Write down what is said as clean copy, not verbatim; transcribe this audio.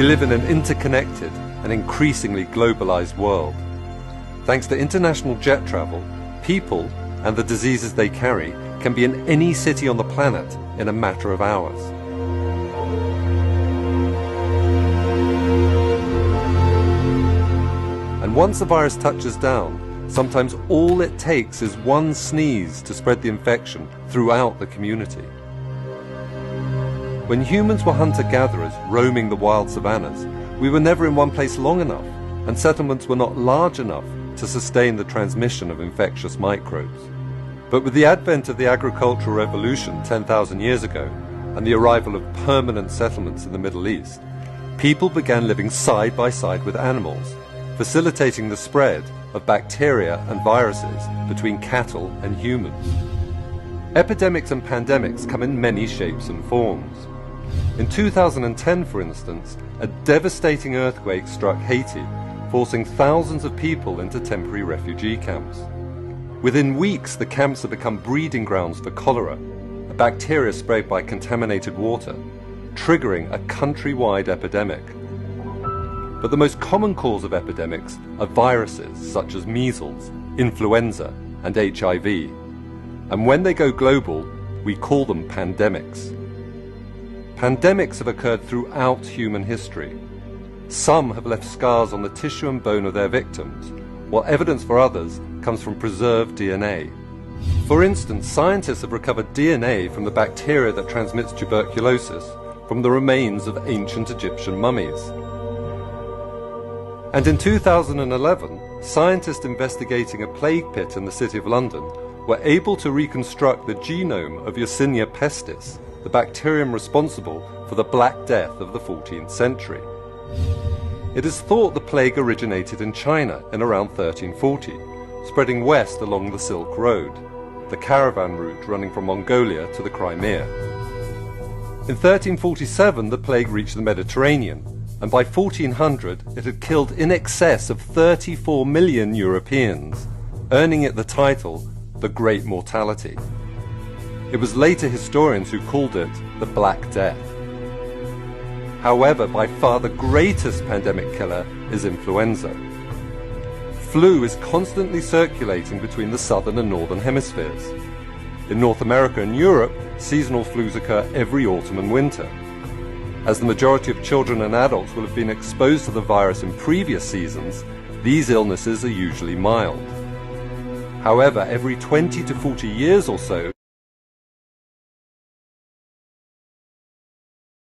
live in an interconnected and increasingly globalized world. Thanks to international jet travel, people and the diseases they carry can be in any city on the planet in a matter of hours. And once the virus touches down, sometimes all it takes is one sneeze to spread the infection throughout the community. When humans were hunter-gatherers roaming the wild savannas, we were never in one place long enough, and settlements were not large enough to sustain the transmission of infectious microbes. But with the advent of the agricultural revolution 10,000 years ago, and the arrival of permanent settlements in the Middle East, people began living side by side with animals, facilitating the spread of bacteria and viruses between cattle and humans. Epidemics and pandemics come in many shapes and forms. In 2010, for instance, a devastating earthquake struck Haiti, forcing thousands of people into temporary refugee camps. Within weeks, the camps have become breeding grounds for cholera, a bacteria sprayed by contaminated water, triggering a countrywide epidemic. But the most common cause of epidemics are viruses such as measles, influenza, and HIV. And when they go global, we call them pandemics. Pandemics have occurred throughout human history. Some have left scars on the tissue and bone of their victims, while evidence for others comes from preserved DNA. For instance, scientists have recovered DNA from the bacteria that transmits tuberculosis from the remains of ancient Egyptian mummies. And in 2011, scientists investigating a plague pit in the City of London were able to reconstruct the genome of Yersinia pestis, the bacterium responsible for the Black Death of the 14th century. It is thought the plague originated in China in around 1340, spreading west along the Silk Road, the caravan route running from Mongolia to the Crimea. In 1347, the plague reached the Mediterranean, and by 1400 it had killed in excess of 34 million Europeans, earning it the title, the Great Mortality. It was later historians who called it the Black Death. However, by far the greatest pandemic killer is influenza. Flu is constantly circulating between the southern and northern hemispheres. In North America and Europe, seasonal flus occur every autumn and winter. As the majority of children and adults will have been exposed to the virus in previous seasons, these illnesses are usually mild. However, every 20 to 40 years or so,